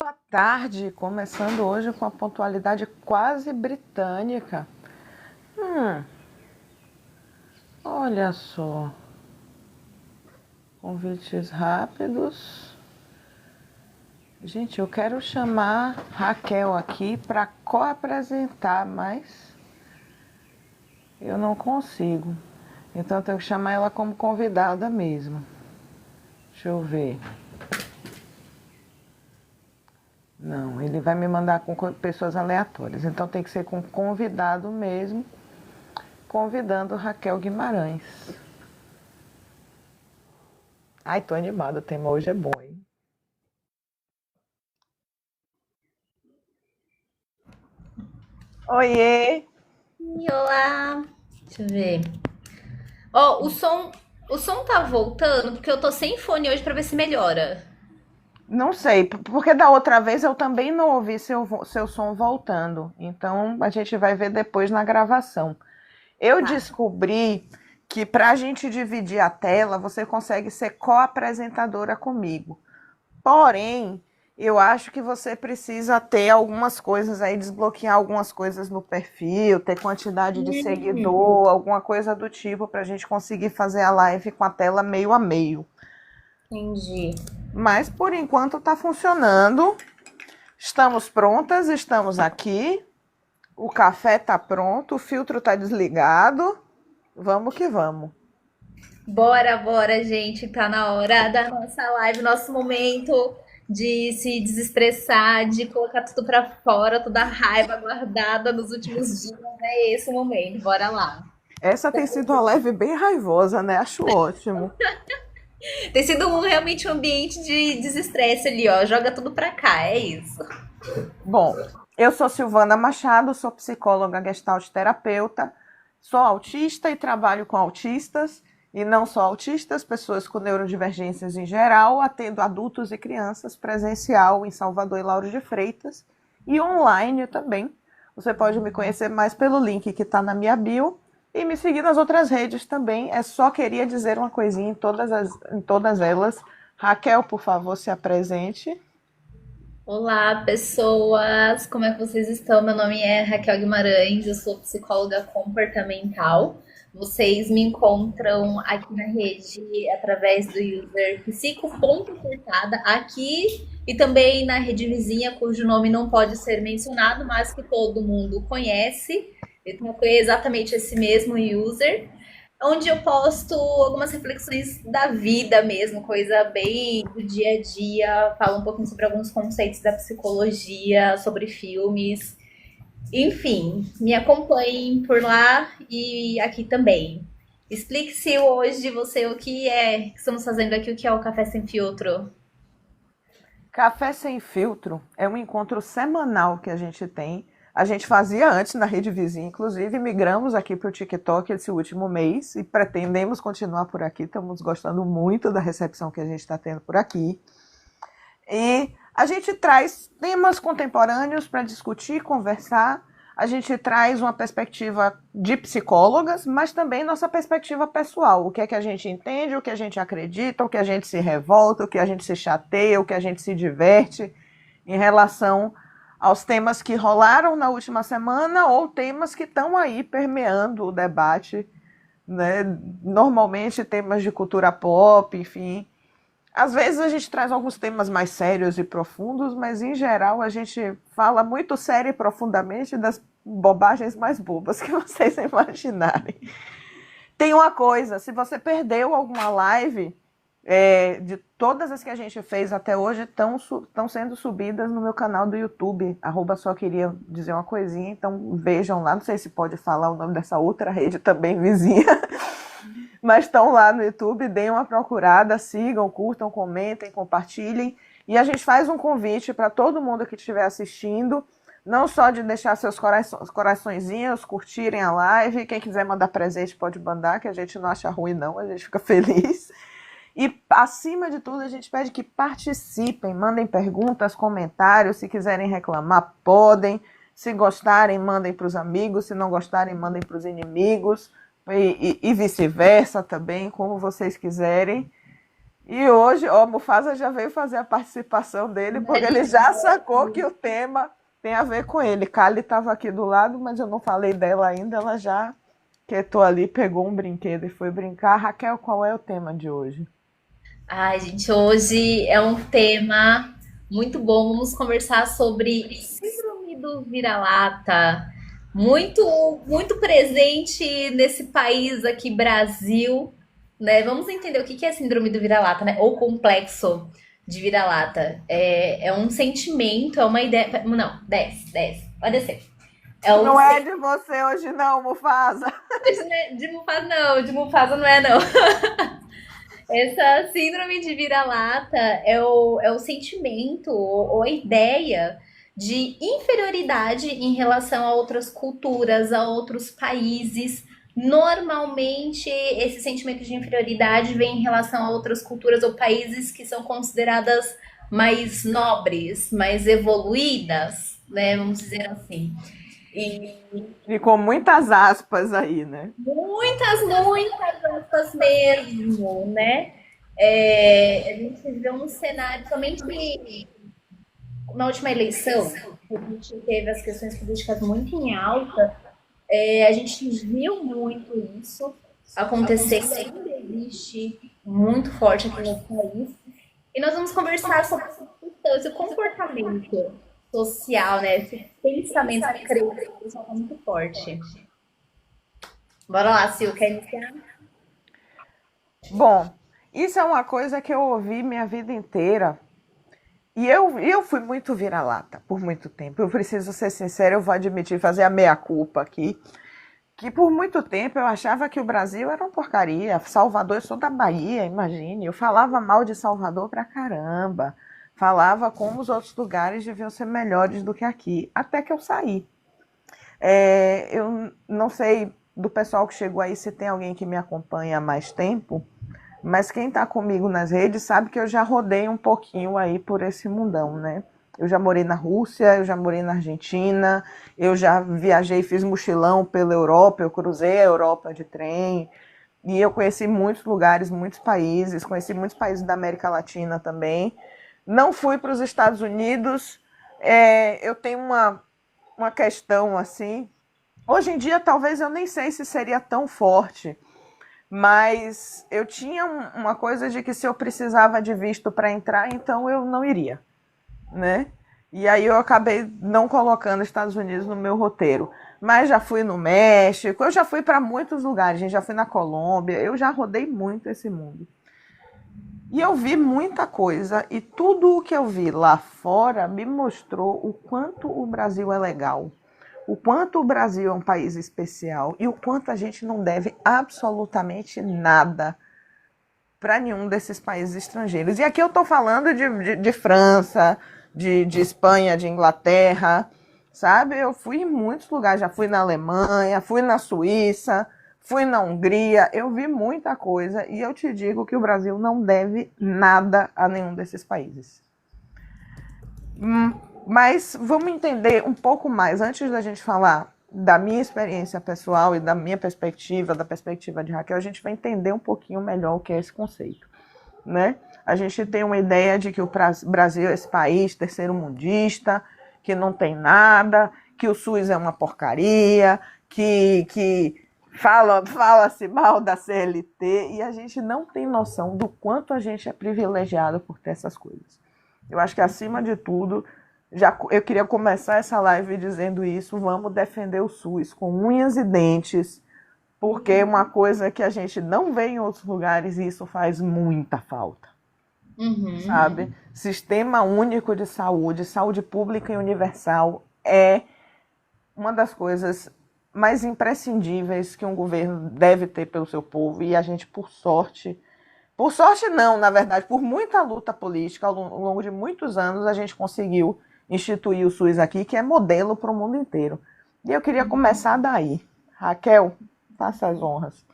Boa tarde, começando hoje com a pontualidade quase britânica. Olha só, convites rápidos. Gente, eu quero chamar Raquel aqui para co-apresentar, mas eu não consigo. Então eu tenho que chamar ela como convidada mesmo. Deixa eu ver. Não, ele vai me mandar com pessoas aleatórias. Então tem que ser com convidado mesmo, convidando Raquel Guimarães. Ai, tô animada, o tema hoje é bom, hein? Oiê! Olá! Deixa eu ver. Ó, o som tá voltando porque eu tô sem fone hoje pra ver se melhora. Não sei, porque da outra vez eu também não ouvi seu som voltando. Então a gente vai ver depois na gravação. Eu Tá. descobri que para a gente dividir a tela, você consegue ser co-apresentadora comigo. Porém, eu acho que você precisa ter algumas coisas aí, desbloquear algumas coisas no perfil, ter quantidade de Hum, seguidor, alguma coisa do tipo, para a gente conseguir fazer a live com a tela meio a meio. entendi. Mas por enquanto está funcionando. Estamos prontas, estamos aqui. O café está pronto, o filtro está desligado. Vamos que vamos. Bora, bora, gente. Tá na hora da nossa live, nosso momento de se desestressar, de colocar tudo pra fora, toda a raiva guardada nos últimos dias. É esse o momento. Bora lá. Essa tem sido uma live bem raivosa, né? Acho ótimo. Tem sido realmente um ambiente de desestresse ali, ó. Joga tudo pra cá, é isso. Bom, eu sou Silvana Machado, sou psicóloga gestalt terapeuta, sou autista e trabalho com autistas, e não só autistas, pessoas com neurodivergências em geral, atendo adultos e crianças presencial em Salvador e Lauro de Freitas, e online também. Você pode me conhecer mais pelo link que está na minha bio e me seguir nas outras redes também. É só queria dizer uma coisinha em todas elas. Raquel, por favor, se apresente. Olá, pessoas! Como é que vocês estão? Meu nome é Raquel Guimarães, eu sou psicóloga comportamental. Vocês me encontram aqui na rede através do user psico.cortada aqui e também na rede vizinha, cujo nome não pode ser mencionado, mas que todo mundo conhece. Então, foi exatamente esse mesmo user onde eu posto algumas reflexões da vida mesmo, coisa bem do dia a dia, falo um pouquinho sobre alguns conceitos da psicologia, sobre filmes, enfim, me acompanhem por lá e aqui também. Explique-se hoje você o que é que estamos fazendo aqui, o que é o Café Sem Filtro. Café Sem Filtro é um encontro semanal que a gente tem. A gente fazia antes na rede vizinha, inclusive migramos aqui para o TikTok esse último mês e pretendemos continuar por aqui. Estamos gostando muito da recepção que a gente está tendo por aqui. E a gente traz temas contemporâneos para discutir, conversar. A gente traz uma perspectiva de psicólogas, mas também nossa perspectiva pessoal. O que é que a gente entende, o que a gente acredita, o que a gente se revolta, o que a gente se chateia, o que a gente se diverte em relação aos temas que rolaram na última semana ou temas que estão aí permeando o debate, né? Normalmente temas de cultura pop, enfim. Às vezes a gente traz alguns temas mais sérios e profundos, mas em geral a gente fala muito sério e profundamente das bobagens mais bobas que vocês imaginarem. Tem uma coisa, se você perdeu alguma live, de todas as que a gente fez até hoje, estão sendo subidas no meu canal do YouTube, só queria dizer uma coisinha, então vejam lá, não sei se pode falar o nome dessa outra rede também vizinha, mas estão lá no YouTube, deem uma procurada, sigam, curtam, comentem, compartilhem. E a gente faz um convite para todo mundo que estiver assistindo, não só de deixar seus coraçõezinhos, curtirem a live, quem quiser mandar presente pode mandar, que a gente não acha ruim não, a gente fica feliz. E, acima de tudo, a gente pede que participem, mandem perguntas, comentários, se quiserem reclamar, podem. Se gostarem, mandem para os amigos, se não gostarem, mandem para os inimigos e vice-versa também, como vocês quiserem. E hoje, ó, Mufasa já veio fazer a participação dele, porque ele já sacou que o tema tem a ver com ele. Kali estava aqui do lado, mas eu não falei dela ainda, ela já quietou ali, pegou um brinquedo e foi brincar. Raquel, qual é o tema de hoje? Ai, gente, hoje é um tema muito bom. Vamos conversar sobre síndrome do vira-lata, muito presente nesse país aqui, Brasil, né? Vamos entender o que é síndrome do vira-lata, né? Ou complexo de vira-lata. É um sentimento, é uma ideia. Não, desce, vai descer. É o Não é de você hoje não, Mufasa. de Mufasa, não, de Mufasa não é, não. Essa síndrome de vira-lata é o sentimento ou a ideia de inferioridade em relação a outras culturas, a outros países. Normalmente, esse sentimento de inferioridade vem em relação a outras culturas ou países que são consideradas mais nobres, mais evoluídas, né? Vamos dizer assim. E E com muitas aspas aí, né? muitas aspas mesmo, né? A gente vê um cenário, somente na última eleição, a gente teve as questões políticas muito em alta, a gente viu muito isso acontecer, ainda existe muito forte aqui no país. E nós vamos conversar sobre esse comportamento social, né? Esse pensamento, essa crença social tá muito forte. Bora lá, Sil, quer iniciar? Bom, isso é uma coisa que eu ouvi minha vida inteira. E eu fui muito vira-lata por muito tempo. Eu preciso ser sincera, eu vou admitir, fazer a meia-culpa aqui. Que por muito tempo eu achava que o Brasil era uma porcaria. Salvador, eu sou da Bahia, imagine. Eu falava mal de Salvador pra caramba. Falava como os outros lugares deviam ser melhores do que aqui. Até que eu saí. Eu não sei do pessoal que chegou aí se tem alguém que me acompanha há mais tempo, mas quem está comigo nas redes sabe que eu já rodei um pouquinho aí por esse mundão, né? Eu já morei na Rússia, eu já morei na Argentina, eu já viajei, fiz mochilão pela Europa, eu cruzei a Europa de trem, e eu conheci muitos lugares, muitos países, conheci muitos países da América Latina também. Não fui para os Estados Unidos, eu tenho uma questão assim. Hoje em dia, talvez eu nem sei se seria tão forte, mas eu tinha uma coisa de que se eu precisava de visto para entrar, então eu não iria, né? E aí eu acabei não colocando Estados Unidos no meu roteiro. Mas já fui no México, eu já fui para muitos lugares, gente, já fui na Colômbia, eu já rodei muito esse mundo. E eu vi muita coisa, e tudo o que eu vi lá fora me mostrou o quanto o Brasil é legal, o quanto o Brasil é um país especial e o quanto a gente não deve absolutamente nada para nenhum desses países estrangeiros. E aqui eu estou falando de França, de Espanha, de Inglaterra, sabe? Eu fui em muitos lugares, já fui na Alemanha, fui na Suíça, fui na Hungria, eu vi muita coisa e eu te digo que o Brasil não deve nada a nenhum desses países. Mas vamos entender um pouco mais, antes da gente falar da minha experiência pessoal e da minha perspectiva, da perspectiva de Raquel, a gente vai entender um pouquinho melhor o que é esse conceito, né? A gente tem uma ideia de que o Brasil é esse país terceiro-mundista, que não tem nada, que o SUS é uma porcaria, que fala-se mal da CLT, e a gente não tem noção do quanto a gente é privilegiado por ter essas coisas. Eu acho que, acima de tudo, eu queria começar essa live dizendo isso: vamos defender o SUS com unhas e dentes, porque é uma coisa que a gente não vê em outros lugares e isso faz muita falta. Sabe? Sistema único de saúde, saúde pública e universal é uma das coisas mais imprescindíveis que um governo deve ter pelo seu povo, e a gente, por sorte não, na verdade, por muita luta política ao longo de muitos anos, a gente conseguiu instituir o SUS aqui, que é modelo para o mundo inteiro. E eu queria começar daí. Raquel, faça as honras.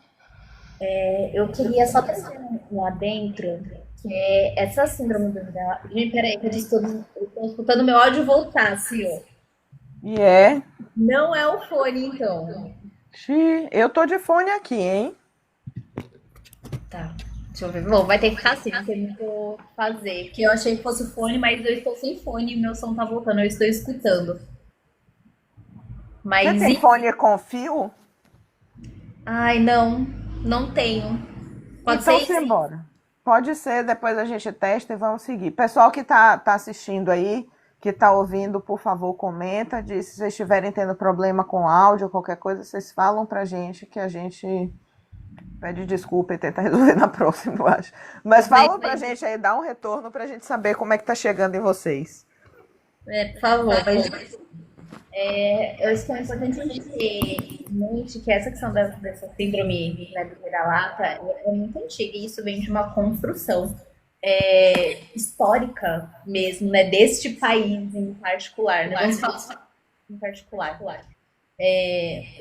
Eu queria só trazer lá dentro, que é essa síndrome do vira-lata. Gente, peraí, que eu estou escutando meu áudio voltar, senhor. E é. Não é o fone, então. Eu tô de fone aqui, hein? Tá. Deixa eu ver. Bom, vai ter que ficar assim, não tem muito o que fazer. Porque eu achei que fosse fone, mas eu estou sem fone e meu som tá voltando, eu estou escutando. Você Mas, tem fone com fio? ai, não, não tenho. Pode ser Então, isso? simbora. Pode ser, depois a gente testa e vamos seguir. Pessoal que tá assistindo aí, que tá ouvindo, por favor, comenta. Se vocês estiverem tendo problema com áudio ou qualquer coisa, vocês falam pra gente que a gente pede desculpa e tenta resolver na próxima, eu acho. Mas falam pra gente aí, dá um retorno pra gente saber como é que tá chegando em vocês. Por favor, mas eu acho que é importante a gente ter em mente que essa questão dessa síndrome, né, do vira-lata é muito antiga e isso vem de uma construção histórica mesmo, né, deste país em particular, né? Vamos falar em particular.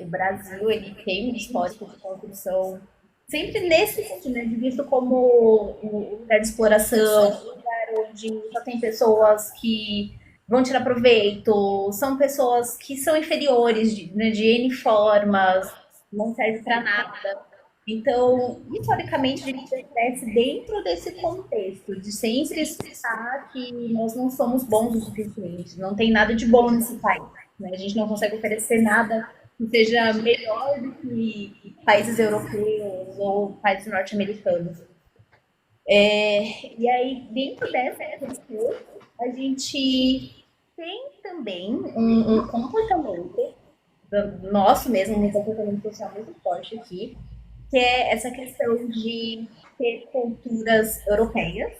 O Brasil ele tem um histórico de construção sempre nesse sentido, né, de visto como um lugar de exploração, um lugar onde só tem pessoas que vão tirar proveito, são pessoas que são inferiores né, de N formas, não serve para nada. Então, historicamente, a gente cresce dentro desse contexto, de sempre escutar que nós não somos bons o suficiente, não tem nada de bom nesse país. Né? A gente não consegue oferecer nada que seja melhor do que países europeus ou países norte-americanos. E aí, dentro dessa questão, a gente tem também um comportamento nosso mesmo, um comportamento social muito forte aqui, que é essa questão de ter culturas europeias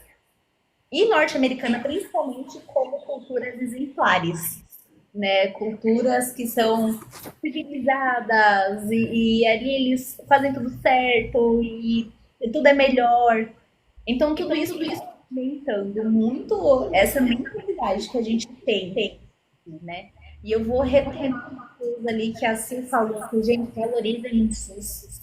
e norte-americana, principalmente, como culturas exemplares, né? Culturas que são civilizadas e ali eles fazem tudo certo e tudo é melhor. Então, tudo isso aumentando muito essa mentalidade que a gente tem, né? E eu vou retomar uma coisa ali que a Sil falou, que a gente valoriza o SUS.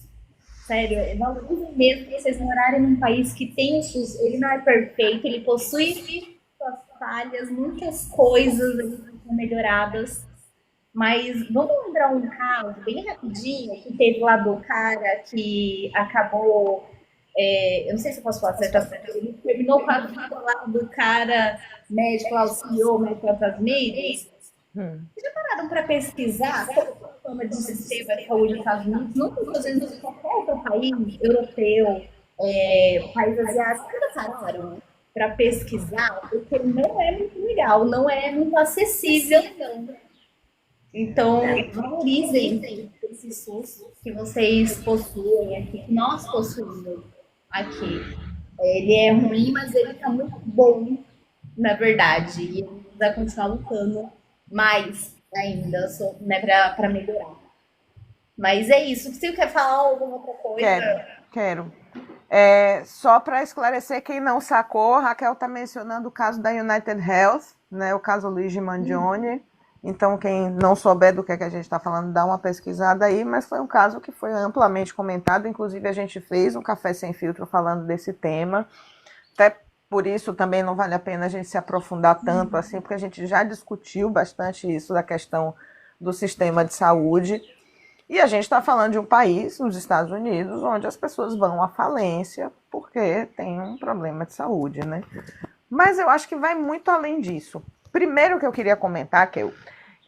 Sério, valorizem mesmo vocês morarem num país que tem o SUS. Ele não é perfeito, ele possui suas falhas, muitas coisas ali que são melhoradas. Mas vamos lembrar um caso bem rapidinho que teve lá do cara que acabou. Eu não sei se eu posso falar certas coisas. Ele terminou com a vida lá do cara médico lá, o CEO, médico lá dos Estados Unidos. Vocês já pararam para pesquisar qual é a forma de sistema de saúde nos Estados Unidos? Não muitas vezes em qualquer outro país, europeu, país asiático, nunca pararam para pesquisar, porque não é muito legal, não é muito acessível, não. Então, valorizem esse SUS que vocês possuem aqui, que nós possuímos aqui. Ele é ruim, mas ele está muito bom, na verdade. E ele vai continuar lutando mais ainda né, para melhorar. Mas é isso. Se você quer falar alguma outra coisa? Quero. Só para esclarecer quem não sacou, a Raquel está mencionando o caso da United Health, né, o caso Luigi Mangione. Então, quem não souber do que a gente está falando, dá uma pesquisada aí, mas foi um caso que foi amplamente comentado, inclusive a gente fez um Café Sem Filtro falando desse tema, até por isso também não vale a pena a gente se aprofundar tanto assim, porque a gente já discutiu bastante isso da questão do sistema de saúde, e a gente está falando de um país, os Estados Unidos, onde as pessoas vão à falência porque tem um problema de saúde, né? Mas eu acho que vai muito além disso. Primeiro que eu queria comentar,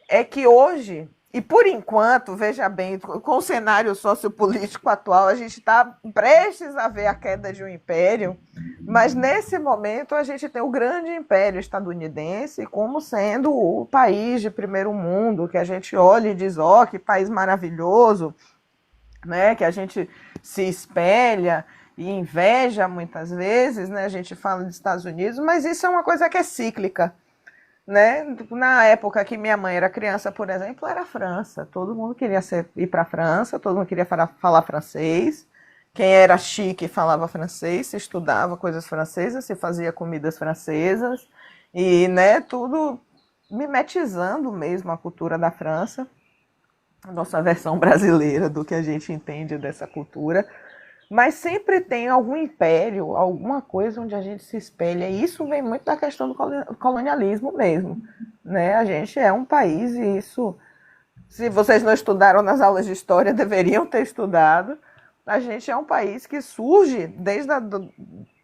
é que hoje, e por enquanto, veja bem, com o cenário sociopolítico atual, a gente está prestes a ver a queda de um império, mas nesse momento a gente tem o grande império estadunidense como sendo o país de primeiro mundo, que a gente olha e diz, ó, que país maravilhoso, né, que a gente se espelha e inveja muitas vezes, né, a gente fala dos Estados Unidos, mas isso é uma coisa que é cíclica. Né? Na época que minha mãe era criança, por exemplo, era a França. Todo mundo queria ir para a França, todo mundo queria falar francês. Quem era chique falava francês, se estudava coisas francesas, se fazia comidas francesas. E né, tudo mimetizando mesmo a cultura da França, a nossa versão brasileira do que a gente entende dessa cultura. Mas sempre tem algum império, alguma coisa onde a gente se espelha. E isso vem muito da questão do colonialismo mesmo. Né? A gente é um país e isso, se vocês não estudaram nas aulas de história, deveriam ter estudado, A gente é um país que surge desde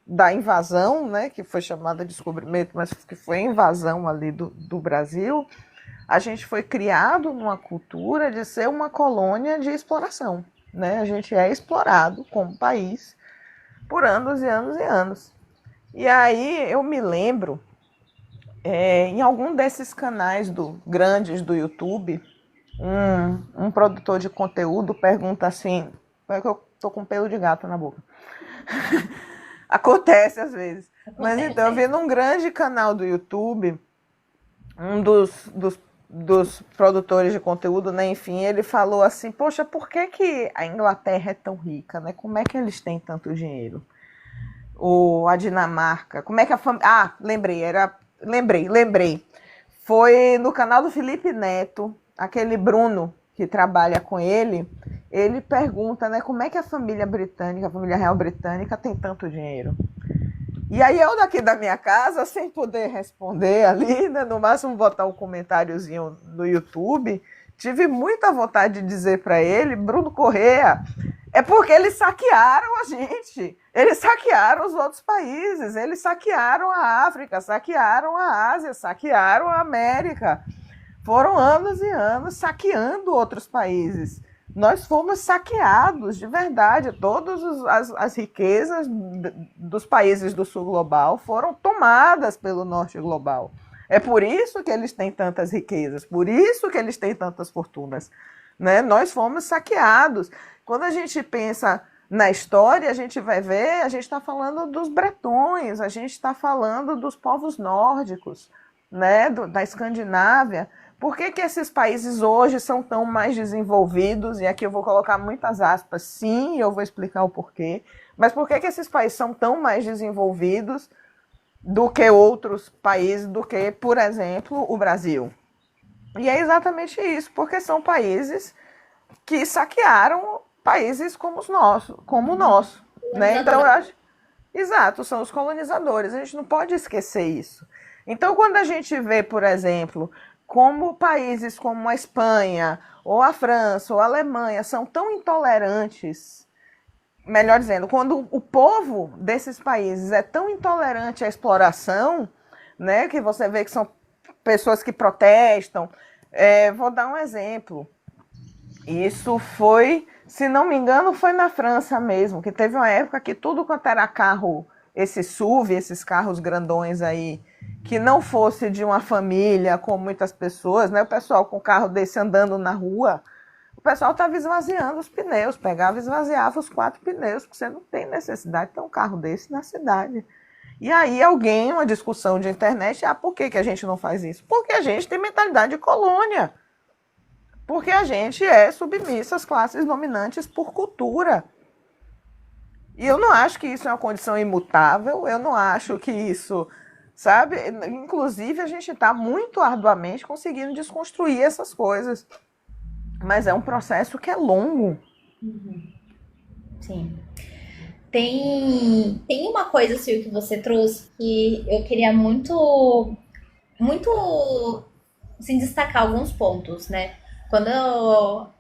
da invasão, né, que foi chamada de descobrimento, mas que foi a invasão ali do Brasil. A gente foi criado numa cultura de ser uma colônia de exploração, né? A gente é explorado como país por anos e anos e anos. E aí eu me lembro, em algum desses canais grandes do YouTube, um produtor de conteúdo pergunta assim, é que eu tô com pelo de gato na boca. Acontece às vezes. Mas então, eu vi num grande canal do YouTube, um dos produtores de conteúdo, né? Enfim, ele falou assim, poxa, por que a Inglaterra é tão rica, né? Como é que eles têm tanto dinheiro? Ou a Dinamarca, como é que a família... Ah, lembrei. Foi no canal do Felipe Neto, aquele Bruno que trabalha com ele pergunta, né, como é que a família britânica, a família real britânica tem tanto dinheiro? E aí eu daqui da minha casa, sem poder responder ali, né, no máximo botar um comentáriozinho no YouTube, tive muita vontade de dizer para ele, Bruno Corrêa, é porque eles saquearam a gente, eles saquearam os outros países, eles saquearam a África, saquearam a Ásia, saquearam a América. Foram anos e anos saqueando outros países. Nós fomos saqueados, de verdade. Todas as riquezas dos países do sul global foram tomadas pelo norte global. É por isso que eles têm tantas riquezas, por isso que eles têm tantas fortunas. Né? Nós fomos saqueados. Quando a gente pensa na história, a gente vai ver, a gente está falando dos bretões, a gente está falando dos povos nórdicos, né? Da Escandinávia. Por que esses países hoje são tão mais desenvolvidos? E aqui eu vou colocar muitas aspas, sim, eu vou explicar o porquê. Mas por que esses países são tão mais desenvolvidos do que outros países, do que, por exemplo, o Brasil? E é exatamente isso, porque são países que saquearam países como o nosso. Né? Então, eu acho... Exato, são os colonizadores. A gente não pode esquecer isso. Então, quando a gente vê, por exemplo, como países como a Espanha, ou a França, ou a Alemanha são tão intolerantes, melhor dizendo, quando o povo desses países é tão intolerante à exploração, né, que você vê que são pessoas que protestam. Vou dar um exemplo. Isso foi, se não me engano, foi na França mesmo, que teve uma época que tudo quanto era carro, esses SUV, esses carros grandões aí, que não fosse de uma família com muitas pessoas, né? O pessoal com carro desse andando na rua, o pessoal estava esvaziando os pneus, pegava e esvaziava os 4 pneus, porque você não tem necessidade de ter um carro desse na cidade. E aí alguém, uma discussão de internet, por que a gente não faz isso? Porque a gente tem mentalidade de colônia. Porque a gente é submissa às classes dominantes por cultura. E eu não acho que isso é uma condição imutável, eu não acho que isso, sabe? Inclusive, a gente está muito arduamente conseguindo desconstruir essas coisas. Mas é um processo que é longo. Sim. Tem uma coisa, Sil, que você trouxe que eu queria muito, assim, destacar alguns pontos, né? Quando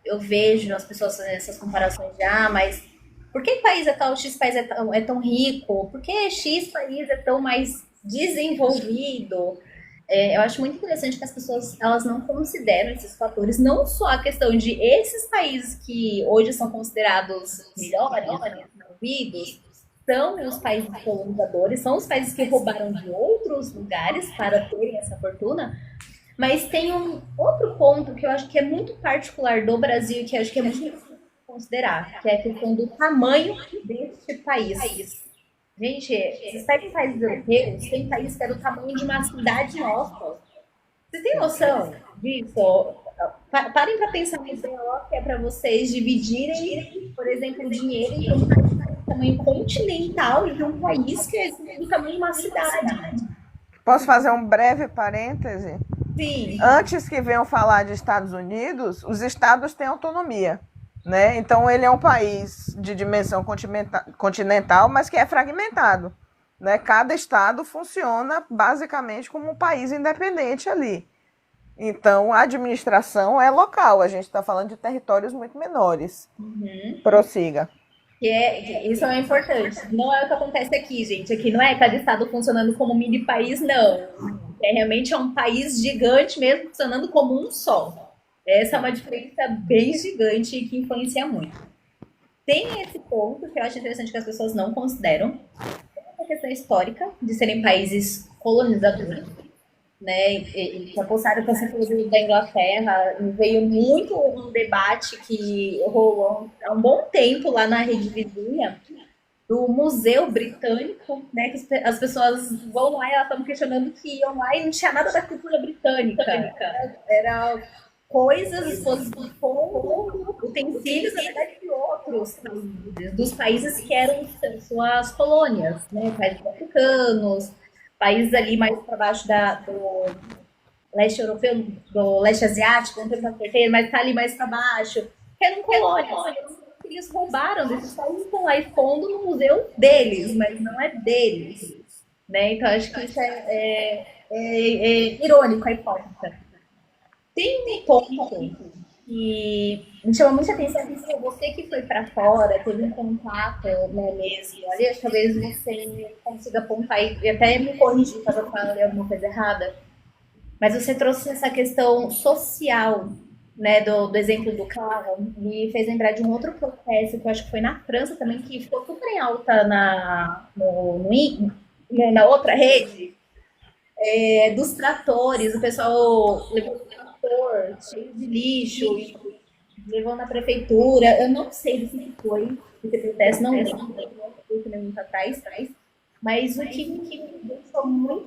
eu vejo as pessoas fazendo essas comparações de, mas por que país é tal, X país é tão rico? Por que X país é tão mais desenvolvido? Eu acho muito interessante que as pessoas elas não consideram esses fatores, não só a questão de esses países que hoje são considerados melhores, desenvolvidos, são os países colonizadores, são os países que roubaram de outros lugares para terem essa fortuna, mas tem um outro ponto que eu acho que é muito particular do Brasil, que eu acho que é muito importante considerar, que é a questão do tamanho deste país. Gente, esses países europeus, tem países que é do tamanho de uma cidade nossa. Vocês têm noção disso? Parem para pensar no BO que é para vocês dividirem, por exemplo, o dinheiro entre um país de tamanho continental e um país que é do tamanho de uma cidade. Posso fazer um breve parêntese? Sim. Antes que venham falar de Estados Unidos, os estados têm autonomia. Né? Então, ele é um país de dimensão continental, mas que é fragmentado. Né? Cada estado funciona basicamente como um país independente ali. Então, a administração é local. A gente está falando de territórios muito menores. Uhum. Prossiga. Isso é importante. Não é o que acontece aqui, gente. Aqui não é cada estado funcionando como um mini país, não. Realmente é um país gigante mesmo, funcionando como um só. Essa é uma diferença bem gigante e que influencia muito. Tem esse ponto que eu acho interessante que as pessoas não consideram, a questão histórica de serem países colonizadores, né? E a postagem que você falou da Inglaterra veio muito um debate que rolou há um bom tempo lá na rede vizinha do Museu Britânico, né? Que as pessoas vão lá e elas estavam questionando que iam lá e não tinha nada da cultura britânica. Era coisas, exposição, utensílios, na verdade, de outros países, dos países que eram suas colônias, né? Países africanos, países ali mais para baixo do leste europeu, do leste asiático, não tenho certeza, mas tá ali mais para baixo, que eram colônias. Eles roubaram desses países e estão lá expondo no museu deles, mas não é deles. Né? Então, acho que isso é irônico, a hipótese. Tem um ponto que me chama muita atenção, que você que foi para fora, teve um contato, né, mesmo, olha, talvez você consiga apontar e até me corrigir caso eu fale alguma coisa errada, mas você trouxe essa questão social, né, do exemplo do carro, me fez lembrar de um outro processo que eu acho que foi na França também, que ficou super em alta na outra rede, dos tratores, o pessoal levou o trator cheio de lixo, levou na prefeitura, eu não sei do que foi esse protesto, não lembro, foi também muito atrás, mas o que me deixou o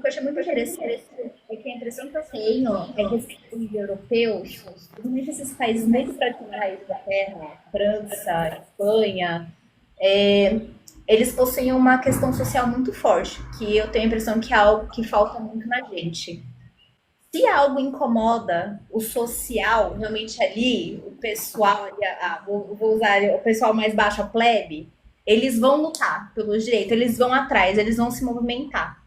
que eu achei muito interessante é que a impressão que eu tenho é que esses países europeus, principalmente esses países muito tradicionais da terra, França, Espanha, eles possuem uma questão social muito forte, que eu tenho a impressão que é algo que falta muito na gente. Se algo incomoda o social, realmente ali, o pessoal, vou usar o pessoal mais baixo, a plebe, eles vão lutar pelos direitos, eles vão atrás, eles vão se movimentar.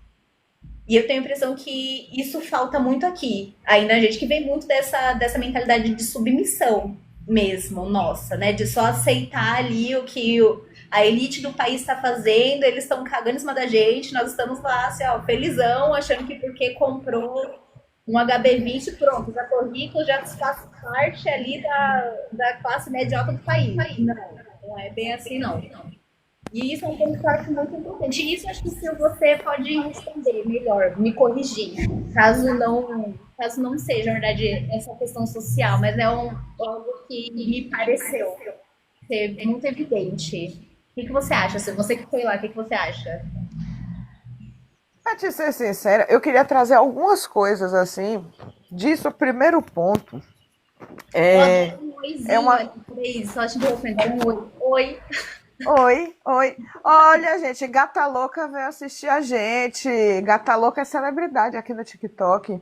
E eu tenho a impressão que isso falta muito aqui. Ainda a gente que vem muito dessa mentalidade de submissão mesmo, nossa, né? De só aceitar ali o que a elite do país está fazendo, eles estão cagando em cima da gente, nós estamos lá, assim, ó, felizão, achando que porque comprou um HB20, pronto, já tô rico, já faço parte ali da classe média alta do país. Não, não é bem assim, não. E isso é um ponto que eu acho muito importante. E isso acho que se você pode responder melhor, me corrigir, caso não seja, na verdade, essa questão social, mas é algo que me pareceu ser muito evidente. O que você acha? Se você que foi lá, o que você acha? Pra te ser sincera, eu queria trazer algumas coisas assim. Disso, o primeiro ponto Eu adoro é, um é oizinho uma. ali, três, só acho que vou dar um oi. Oi. Oi, oi. Olha, gente, Gata Louca veio assistir a gente. Gata Louca é celebridade aqui no TikTok.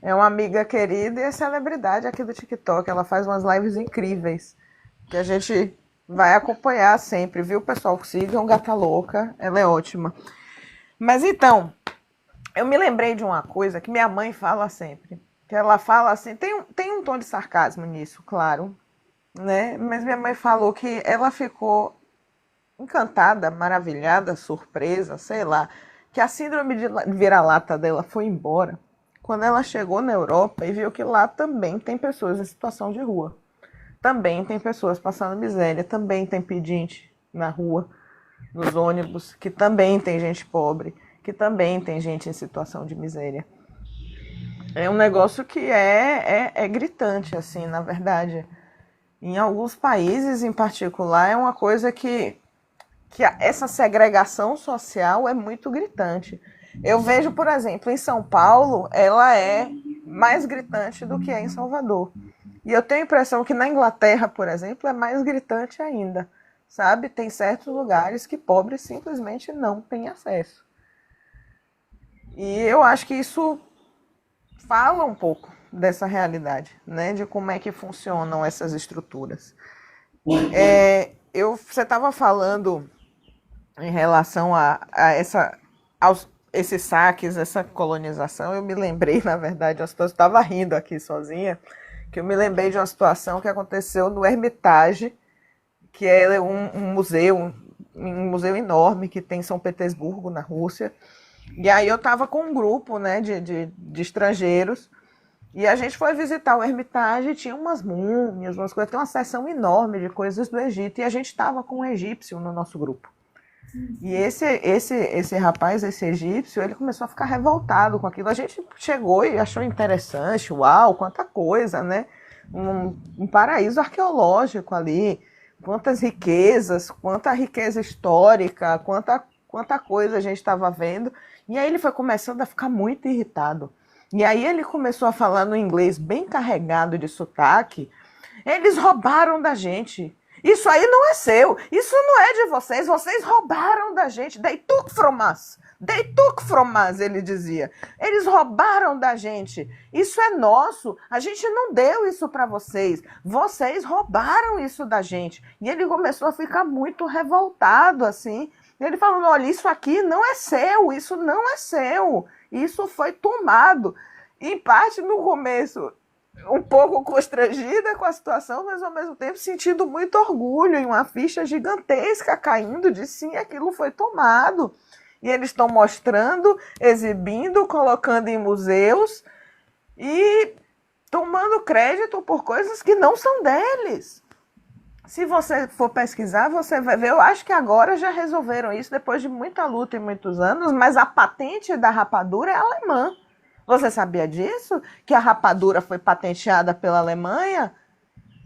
É uma amiga querida e é celebridade aqui do TikTok. Ela faz umas lives incríveis que a gente vai acompanhar sempre, viu, pessoal? Sigam Gata Louca, ela é ótima. Mas então, eu me lembrei de uma coisa que minha mãe fala sempre. Que ela fala assim, tem um tom de sarcasmo nisso, claro, né? Mas minha mãe falou que ela ficou encantada, maravilhada, surpresa, sei lá, que a síndrome de vira-lata dela foi embora quando ela chegou na Europa e viu que lá também tem pessoas em situação de rua. Também tem pessoas passando miséria, também tem pedinte na rua, nos ônibus, que também tem gente pobre, que também tem gente em situação de miséria. É um negócio que é gritante, assim, na verdade. Em alguns países, em particular, é uma coisa que essa segregação social é muito gritante. Eu vejo, por exemplo, em São Paulo, ela é mais gritante do que é em Salvador. E eu tenho a impressão que na Inglaterra, por exemplo, é mais gritante ainda. Sabe? Tem certos lugares que pobres simplesmente não têm acesso. E eu acho que isso fala um pouco dessa realidade, né? De como é que funcionam essas estruturas. Você estava falando em relação aos esses saques, essa colonização, eu me lembrei, na verdade, eu estava rindo aqui sozinha, que eu me lembrei de uma situação que aconteceu no Hermitage, que é um museu enorme que tem em São Petersburgo, na Rússia. E aí eu estava com um grupo, né, de estrangeiros, e a gente foi visitar o Hermitage, tinha umas múmias, umas coisas, tem uma seção enorme de coisas do Egito, e a gente estava com um egípcio no nosso grupo. E esse rapaz, esse egípcio, ele começou a ficar revoltado com aquilo. A gente chegou e achou interessante, uau, quanta coisa, né? Um paraíso arqueológico ali, quantas riquezas, quanta riqueza histórica, quanta coisa a gente estava vendo. E aí ele foi começando a ficar muito irritado. E aí ele começou a falar no inglês bem carregado de sotaque. Eles roubaram da gente. Isso aí não é seu. Isso não é de vocês. Vocês roubaram da gente. They took from us. They took from us, ele dizia. Eles roubaram da gente. Isso é nosso. A gente não deu isso para vocês. Vocês roubaram isso da gente. E ele começou a ficar muito revoltado, assim. Ele falou, olha, isso aqui não é seu. Isso não é seu. Isso foi tomado. Em parte, no começo, um pouco constrangida com a situação, mas ao mesmo tempo sentindo muito orgulho e uma ficha gigantesca caindo de sim, aquilo foi tomado. E eles estão mostrando, exibindo, colocando em museus e tomando crédito por coisas que não são deles. Se você for pesquisar, você vai ver, eu acho que agora já resolveram isso depois de muita luta e muitos anos, mas a patente da rapadura é alemã. Você sabia disso? Que a rapadura foi patenteada pela Alemanha?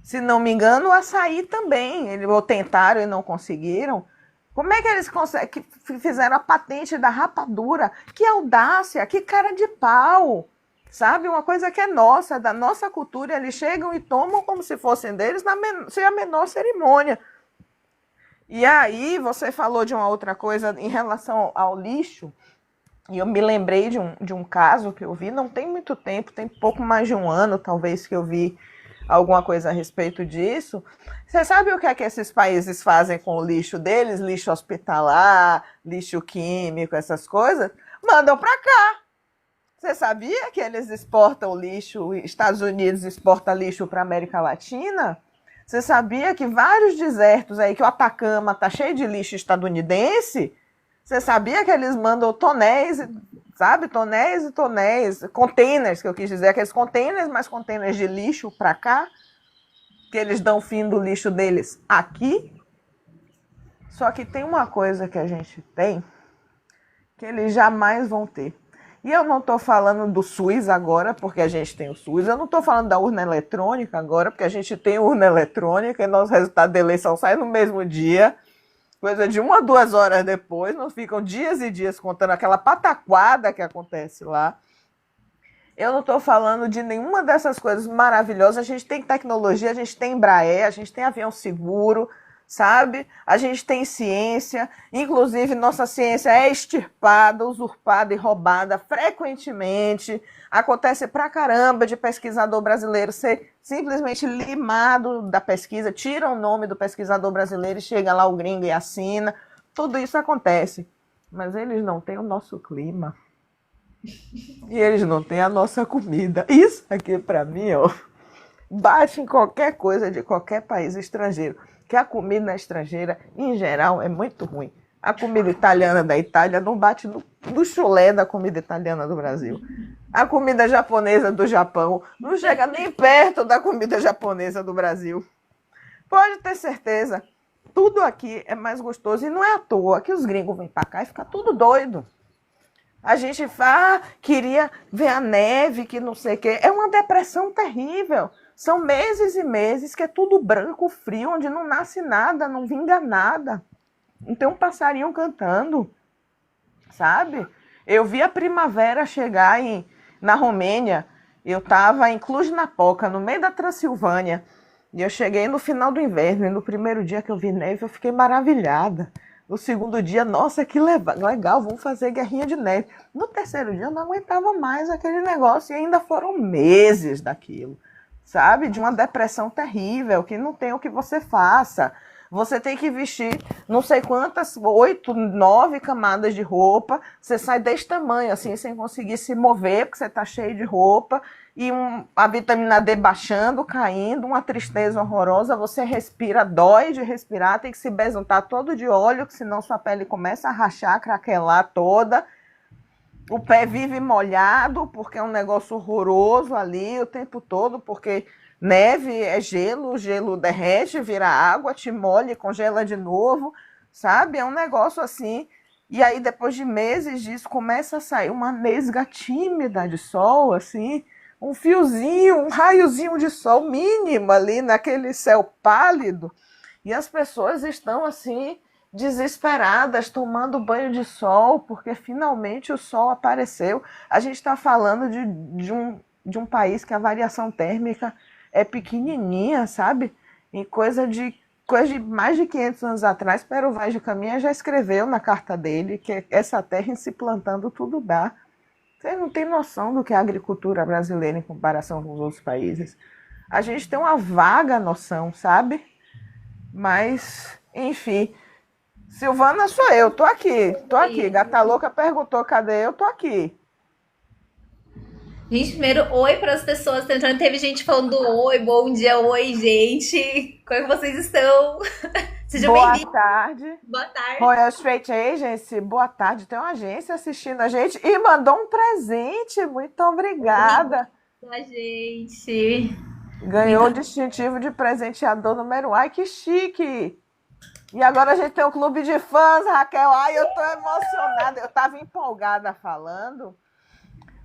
Se não me engano, o açaí também. Eles ou tentaram e não conseguiram. Como é que eles que fizeram a patente da rapadura? Que audácia, que cara de pau. Sabe? Uma coisa que é nossa, da nossa cultura. Eles chegam e tomam como se fossem deles, sem a menor cerimônia. E aí, você falou de uma outra coisa em relação ao lixo. E eu me lembrei de um caso que eu vi, não tem muito tempo, tem pouco mais de um ano, talvez, que eu vi alguma coisa a respeito disso. Você sabe o que é que esses países fazem com o lixo deles? Lixo hospitalar, lixo químico, essas coisas? Mandam para cá. Você sabia que eles exportam lixo, Estados Unidos exporta lixo para a América Latina? Você sabia que vários desertos aí, que o Atacama tá cheio de lixo estadunidense? Você sabia que eles mandam tonéis, sabe? Tonéis e tonéis, containers, que eu quis dizer, aqueles containers, mas containers de lixo para cá, que eles dão o fim do lixo deles aqui. Só que tem uma coisa que a gente tem, que eles jamais vão ter. E eu não estou falando do SUS agora, porque a gente tem o SUS. Eu não estou falando da urna eletrônica agora, porque a gente tem urna eletrônica e nosso resultado da eleição sai no mesmo dia. Coisa de 1 a 2 horas depois, não ficam dias e dias contando aquela pataquada que acontece lá. Eu não estou falando de nenhuma dessas coisas maravilhosas. A gente tem tecnologia, a gente tem Embraer, a gente tem avião seguro, sabe? A gente tem ciência, inclusive nossa ciência é extirpada, usurpada e roubada frequentemente. Acontece pra caramba de pesquisador brasileiro ser simplesmente limado da pesquisa, tira o nome do pesquisador brasileiro e chega lá o gringo e assina. Tudo isso acontece. Mas eles não têm o nosso clima. E eles não têm a nossa comida. Isso aqui, pra mim, ó, bate em qualquer coisa de qualquer país estrangeiro. Que a comida estrangeira, em geral, é muito ruim. A comida italiana da Itália não bate no chulé da comida italiana do Brasil. A comida japonesa do Japão não chega nem perto da comida japonesa do Brasil. Pode ter certeza, tudo aqui é mais gostoso. E não é à toa que os gringos vêm para cá e ficam tudo doido. A gente fala, queria ver a neve, que não sei o quê. É uma depressão terrível. São meses e meses que é tudo branco, frio, onde não nasce nada, não vinga nada. Não tem um passarinho cantando, sabe? Eu vi a primavera chegar na Romênia. Eu estava em Cluj-Napoca, no meio da Transilvânia. E eu cheguei no final do inverno. E no primeiro dia que eu vi neve, eu fiquei maravilhada. No segundo dia, nossa, que legal, vamos fazer guerrinha de neve. No terceiro dia, eu não aguentava mais aquele negócio. E ainda foram meses daquilo, sabe? De uma depressão terrível, que não tem o que você faça. Você tem que vestir não sei quantas, 8, 9 camadas de roupa. Você sai desse tamanho, assim, sem conseguir se mover, porque você está cheio de roupa. E a vitamina D baixando, caindo, uma tristeza horrorosa. Você respira, dói de respirar, tem que se besuntar todo de óleo, que senão sua pele começa a rachar, craquelar toda. O pé vive molhado, porque é um negócio horroroso ali o tempo todo, porque neve é gelo, o gelo derrete, vira água, te molha e congela de novo, sabe? É um negócio assim. E aí, depois de meses disso, começa a sair uma nesga tímida de sol, assim, um fiozinho, um raiozinho de sol mínimo ali naquele céu pálido. E as pessoas estão assim desesperadas, tomando banho de sol, porque finalmente o sol apareceu. A gente está falando de um país que a variação térmica é pequenininha, sabe? Em coisa de mais de 500 anos atrás, Pero Vaz de Caminha já escreveu na carta dele que essa terra em se plantando tudo dá. Vocês não têm noção do que é a agricultura brasileira em comparação com os outros países. A gente tem uma vaga noção, sabe? Mas, enfim... Silvana sou eu, tô aqui. Gata Louca perguntou, cadê eu? Tô aqui. Gente, primeiro, oi para as pessoas. Teve gente falando oi, bom dia, oi, gente. Como é que vocês estão? Sejam bem-vindos. Boa tarde. Boa tarde. Royal Straight Agency, boa tarde. Tem uma agência assistindo a gente e mandou um presente. Muito obrigada. A gente. Ganhou o distintivo de presenteador número 1. Ai, que chique. E agora a gente tem um clube de fãs, Raquel. Ai, eu tô emocionada. Eu tava empolgada falando.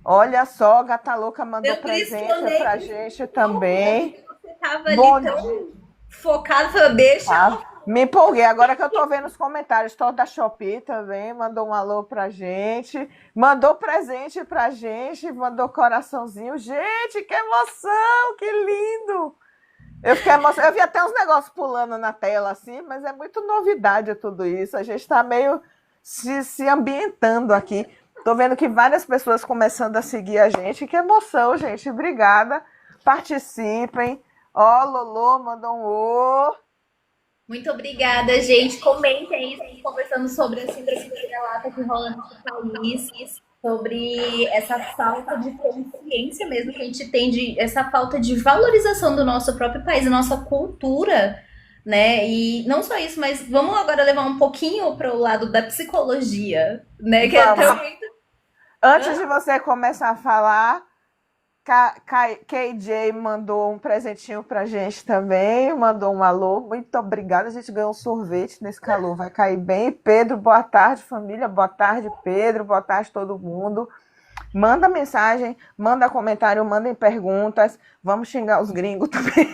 Olha só, Gata Louca mandou presente pra gente também. Você tava ali tão focado, falou, deixa. Me empolguei. Agora que eu tô vendo os comentários. Tô da Shopee também, mandou um alô pra gente. Mandou presente pra gente, mandou coraçãozinho. Gente, que emoção, que lindo. Eu fiquei emocionada. Eu vi até uns negócios pulando na tela, assim, mas é muito novidade tudo isso. A gente está meio se ambientando aqui. Estou vendo que várias pessoas começando a seguir a gente. Que emoção, gente. Obrigada. Participem. Ó, Lolo mandou um ô. Muito obrigada, gente. Comentem aí, estamos conversando sobre a síndrome de vira-lata que rola no nosso país. Sobre essa falta de consciência mesmo que a gente tem, essa falta de valorização do nosso próprio país, da nossa cultura, né? E não só isso, mas vamos agora levar um pouquinho para o lado da psicologia, né? Que é muito... Antes de você começar a falar, KJ mandou um presentinho pra gente também, mandou um alô, muito obrigada, a gente ganhou um sorvete nesse calor, vai cair bem. Pedro, boa tarde família, boa tarde Pedro, boa tarde todo mundo. Manda mensagem, manda comentário, mandem perguntas, vamos xingar os gringos também.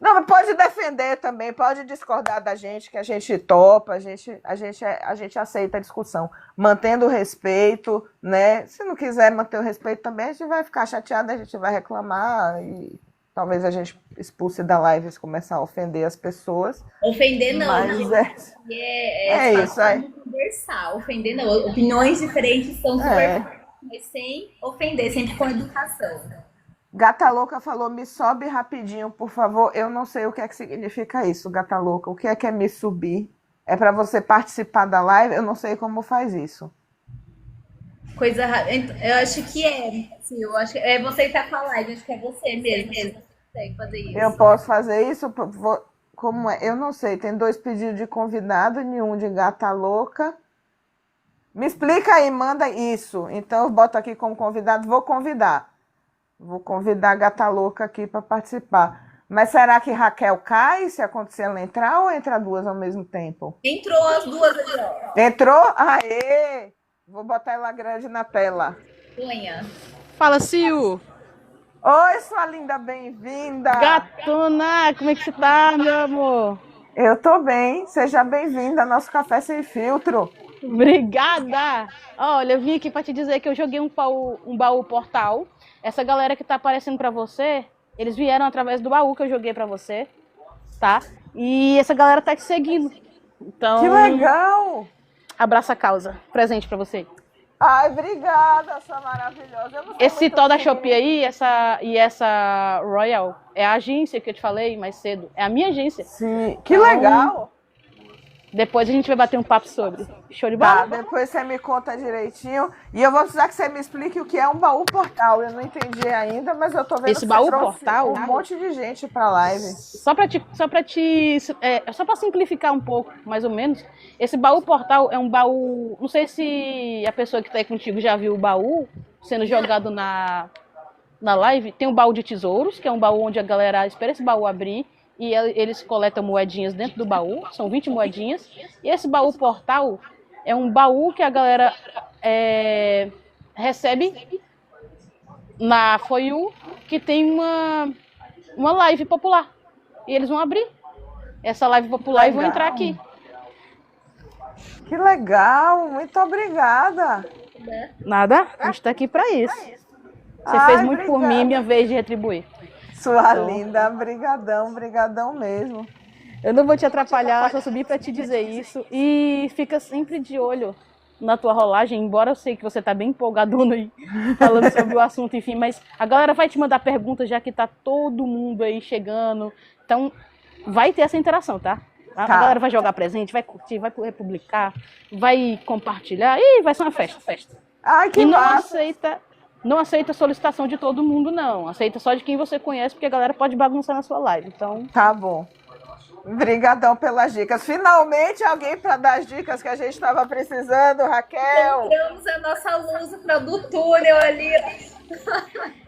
Não, mas pode defender também, pode discordar da gente, que a gente topa, a gente aceita a discussão, mantendo o respeito, né? Se não quiser manter o respeito também, a gente vai ficar chateada, a gente vai reclamar e talvez a gente expulse da live se começar a ofender as pessoas. Ofender não, mas não. É isso aí. Conversar, ofender não. Opiniões diferentes são super, mas sem ofender, sempre com educação. Gata Louca falou, me sobe rapidinho, por favor. Eu não sei o que é que significa isso, Gata Louca. O que é me subir? É para você participar da live? Eu não sei como faz isso. Coisa rápida. Eu acho que é. Sim, eu acho que é você que tá com a live, acho que é você mesmo. Consegue fazer isso. Eu posso fazer isso? Como é? Eu não sei. Tem 2 pedidos de convidado, nenhum de Gata Louca. Me explica aí, manda isso. Então eu boto aqui como convidado, vou convidar. Vou convidar a Gata Louca aqui para participar. Mas será que Raquel cai se acontecer ela entrar ou entra 2 ao mesmo tempo? Entrou as 2 ali, ó. Entrou? Aê! Vou botar ela grande na tela. Punha. Fala, Sil. Oi, sua linda, bem-vinda. Gatona, como é que você tá, meu amor? Eu tô bem. Seja bem-vinda ao nosso Café Sem Filtro. Obrigada! Olha, eu vim aqui para te dizer que eu joguei um baú portal. Essa galera que tá aparecendo para você, eles vieram através do baú que eu joguei para você, tá? E essa galera tá te seguindo. Então, que legal! Abraça a causa. Presente para você. Ai, obrigada, sua maravilhosa. Eu não sei Esse muito tal da assim. Shopee aí, essa Royal, é a agência que eu te falei mais cedo. É a minha agência. Sim, que Então, legal. depois a gente vai bater um papo sobre. Show de Tá, bola? depois você me conta direitinho. E eu vou precisar que você me explique o que é um baú portal. Eu não entendi ainda, mas eu tô vendo Esse que baú você trouxe portal? um monte de gente pra live. Só pra simplificar um pouco, mais ou menos, esse baú portal é um baú. Não sei se a pessoa que tá aí contigo já viu o baú sendo jogado na live. Tem um baú de tesouros, que é um baú onde a galera espera esse baú abrir e eles coletam moedinhas dentro do baú, são 20 moedinhas. E esse baú portal é um baú que a galera recebe na For You, que tem uma live popular. E eles vão abrir essa live popular e vão entrar aqui. Que legal, muito obrigada. Nada, a gente tá aqui pra isso. Você Ai, fez muito por obrigada. mim, minha vez de retribuir. Sua linda, brigadão, brigadão mesmo. Eu não vou te atrapalhar, só subi pra te dizer isso. E fica sempre de olho na tua rolagem, embora eu sei que você tá bem empolgadona aí, falando sobre o assunto, enfim, mas a galera vai te mandar perguntas, já que tá todo mundo aí chegando. Então, vai ter essa interação, tá? A galera vai jogar presente, vai curtir, vai republicar, vai compartilhar. Ih, vai ser uma festa. Ai, que E massa. não aceita solicitação de todo mundo, não. Aceita só de quem você conhece, porque a galera pode bagunçar na sua live. Então, Tá bom. Obrigadão pelas dicas. Finalmente alguém para dar as dicas que a gente estava precisando, Raquel. Encontramos a nossa luz do túnel ali.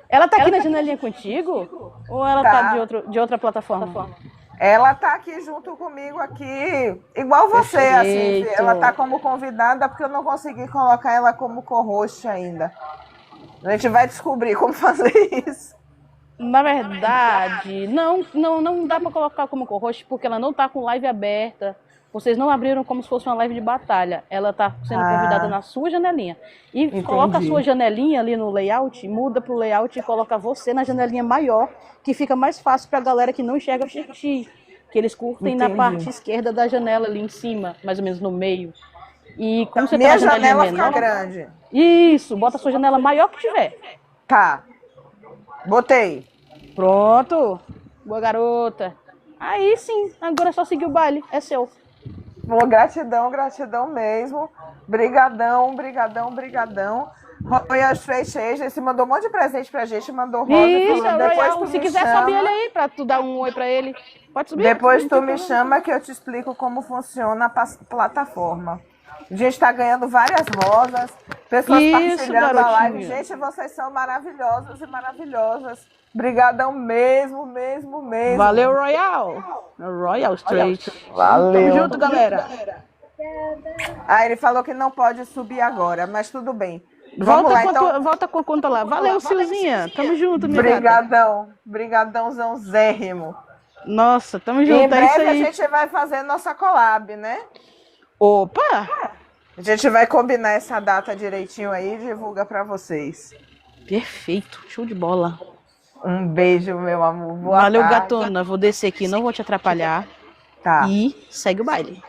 ela tá aqui na janelinha contigo? Ou ela tá de outra plataforma? Ela tá aqui junto comigo aqui, igual você, assim. Perfeito. Ela tá como convidada porque eu não consegui colocar ela como co-host ainda. A gente vai descobrir como fazer isso. Na verdade, não dá pra colocar como co-host porque ela não tá com live aberta. Vocês não abriram como se fosse uma live de batalha. Ela tá sendo convidada na sua janelinha. E coloca a sua janelinha ali no layout, muda pro layout e coloca você na janelinha maior, que fica mais fácil pra galera que não enxerga o xixi. Que eles curtem na parte esquerda da janela ali em cima, mais ou menos no meio. E como você tá na janelinha janela menor, fica grande. Isso, bota a sua janela maior que tiver. Tá. Botei. Pronto. Boa garota. Aí sim, agora é só seguir o baile. É seu. Bom, gratidão, gratidão mesmo. Brigadão, brigadão, brigadão. Royal Straight Agents mandou um monte de presente pra gente, mandou rosa. Isso, falando, Royal. Se quiser, sobe ele aí pra tu dar um oi pra ele. Pode subir. Depois tu me chama que eu te explico como funciona a plataforma. A gente tá ganhando várias rosas, pessoas partilhando a live. Gente, vocês são maravilhosos e maravilhosas. Obrigadão mesmo. Valeu, Royal. Royal Straight. Valeu. Tamo junto, galera. Ah, ele falou que não pode subir agora, mas tudo bem. Vamos lá, então. Volta com a conta lá. Valeu, Silzinha. Tamo junto, minha Brigadão. Brigadãozão zérrimo. Nossa, tamo E junto. em breve É isso aí. a gente vai fazer nossa collab, né? Opa! A gente vai combinar essa data direitinho aí e divulga pra vocês. Perfeito. Show de bola. Um beijo, meu amor. Boa Valeu, tarde. gatona. Vou descer aqui, não vou te atrapalhar. Tá. E segue o baile.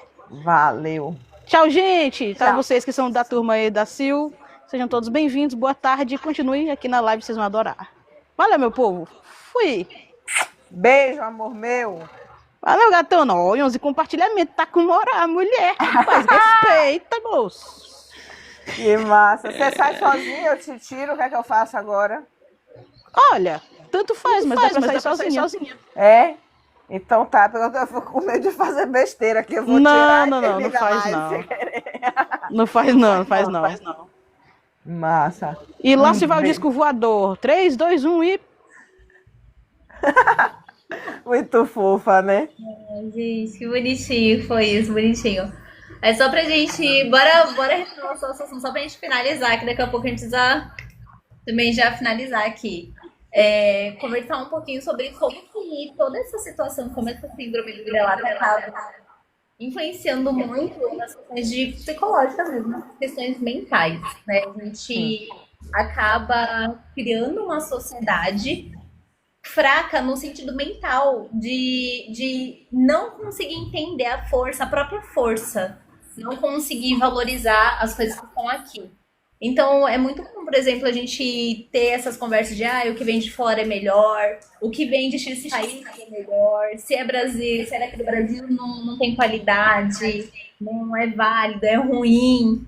Valeu. Tchau, gente. Tchau. Vocês que são da turma aí da Sil. Sejam todos bem-vindos. Boa tarde. Continue aqui na live, vocês vão adorar. Valeu, meu povo. Fui. Beijo, amor meu. Valeu, gatona. Ó, 11 compartilhamento. Tá com moral, mulher. Rapaz, respeita, moço. Que massa. Você sai sozinha, eu te tiro. O que é que eu faço agora? Olha, tanto faz, mas dá pra sair sozinha. É? Então tá, porque eu fico com medo de fazer besteira aqui. Eu vou tirar não faz não. Não faz não. Massa. E lá se vai o disco voador. 3, 2, 1 e... Muito fofa, né? Gente, que bonitinho foi isso, bonitinho. É só pra gente... Bora retomar a situação, só pra gente finalizar, que daqui a pouco a gente precisa também já finalizar aqui. Conversar um pouquinho sobre como que toda essa situação, como essa síndrome do vira-lata está influenciando muito nas questões psicológicas mesmo, nas questões mentais, né? A gente acaba criando uma sociedade fraca no sentido mental, de não conseguir entender a própria força, não conseguir valorizar as coisas que estão aqui. Então, é muito comum, por exemplo, a gente ter essas conversas de o que vem de fora é melhor, o que vem de X país é melhor, se é Brasil, se é daqui do Brasil não tem qualidade, não é válido, é ruim.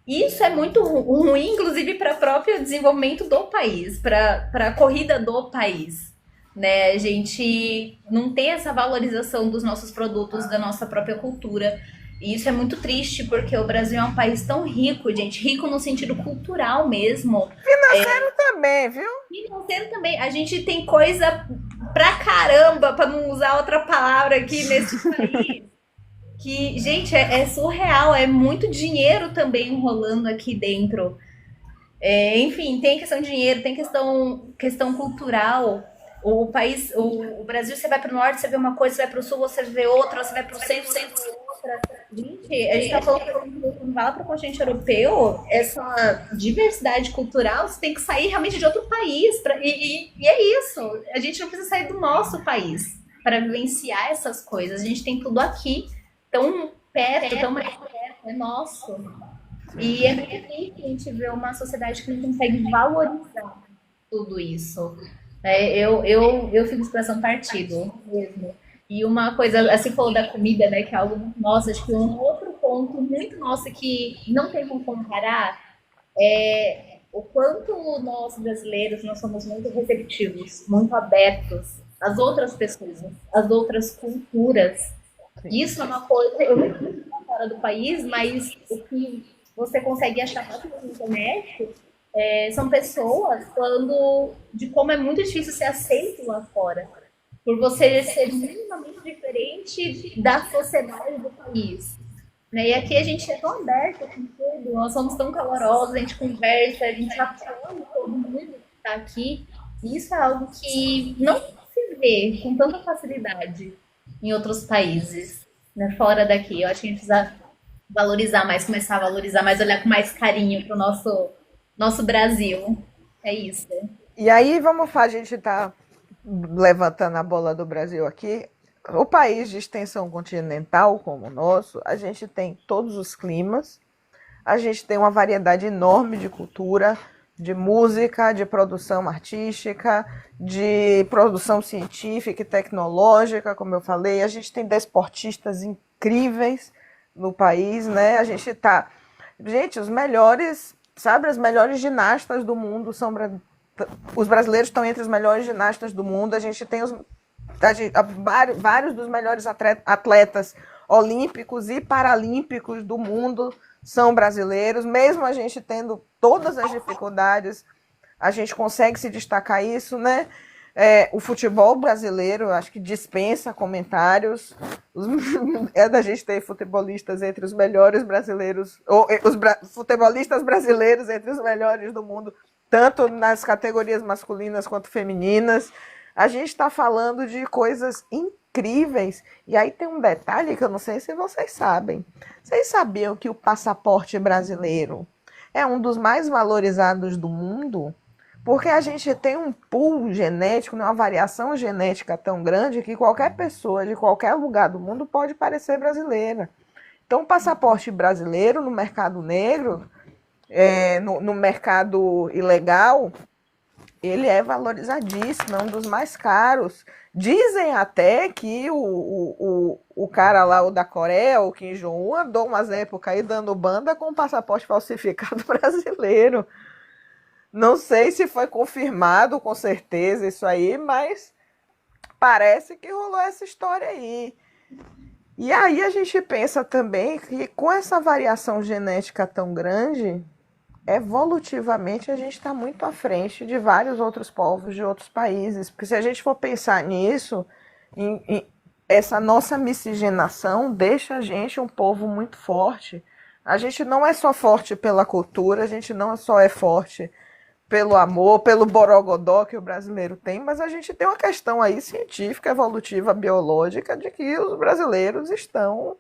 Isso é muito ruim, inclusive, para o próprio desenvolvimento do país, para a corrida do país. Né? A gente não tem essa valorização dos nossos produtos, da nossa própria cultura. E isso é muito triste, porque o Brasil é um país tão rico, gente, rico no sentido cultural mesmo. Financeiro também, viu? Financeiro também. A gente tem coisa pra caramba, para não usar outra palavra aqui nesse país. Que, gente, é surreal, é muito dinheiro também rolando aqui dentro. Enfim, tem questão de dinheiro, tem questão cultural. O país, o Brasil, você vai para o norte, você vê uma coisa, você vai para o sul, você vê outra, você vai para o centro, você vê outra. Gente, a gente está falando que quando vai para o continente europeu, essa diversidade cultural, você tem que sair realmente de outro país. E é isso, a gente não precisa sair do nosso país para vivenciar essas coisas. A gente tem tudo aqui, tão perto, tão mais perto, é nosso. E é muito triste a gente ver uma sociedade que não consegue valorizar tudo isso. Eu fico expressão partido mesmo. E uma coisa, assim, falou da comida, né, que é algo muito nosso, acho que um outro ponto muito nosso que não tem como comparar é o quanto nós brasileiros nós somos muito receptivos, muito abertos às outras pessoas, às outras culturas. Isso é uma coisa, eu não sei fora do país, mas o que você consegue achar na internet são pessoas falando de como é muito difícil ser aceito lá fora. Por você ser minimamente diferente da sociedade do país. Né? E aqui a gente é tão aberto com tudo, nós somos tão calorosos, a gente conversa, a gente apoia todo mundo que está aqui. E isso é algo que não se vê com tanta facilidade em outros países, né? Fora daqui. Eu acho que a gente precisa valorizar mais, começar a valorizar mais, olhar com mais carinho para o nosso Brasil. É isso. E aí, a gente está levantando a bola do Brasil aqui. O país de extensão continental como o nosso, a gente tem todos os climas, a gente tem uma variedade enorme de cultura, de música, de produção artística, de produção científica e tecnológica, como eu falei. A gente tem desportistas incríveis no país, né? A gente tá... Gente, os melhores, sabe, as melhores ginastas do mundo são... Os brasileiros estão entre os melhores ginastas do mundo. A gente tem vários dos melhores atletas olímpicos e paralímpicos do mundo são brasileiros. Mesmo a gente tendo todas as dificuldades, a gente consegue se destacar isso, né? O futebol brasileiro, acho que dispensa comentários. Da gente ter futebolistas entre os melhores brasileiros, ou futebolistas brasileiros entre os melhores do mundo, tanto nas categorias masculinas quanto femininas. A gente está falando de coisas incríveis. E aí tem um detalhe que eu não sei se vocês sabem. Vocês sabiam que o passaporte brasileiro é um dos mais valorizados do mundo? Porque a gente tem um pool genético, uma variação genética tão grande que qualquer pessoa de qualquer lugar do mundo pode parecer brasileira. Então, o passaporte brasileiro no mercado negro, no mercado ilegal, ele é valorizadíssimo, é um dos mais caros. Dizem até que o cara lá, o da Coreia, o Kim Jong-un, andou umas épocas aí dando banda com o passaporte falsificado brasileiro. Não sei se foi confirmado com certeza isso aí, mas parece que rolou essa história aí. E aí a gente pensa também que com essa variação genética tão grande, evolutivamente a gente está muito à frente de vários outros povos de outros países. Porque se a gente for pensar nisso, essa nossa miscigenação deixa a gente um povo muito forte. A gente não é só forte pela cultura, a gente não só é forte pelo amor, pelo borogodó que o brasileiro tem, mas a gente tem uma questão aí científica, evolutiva, biológica, de que os brasileiros estão...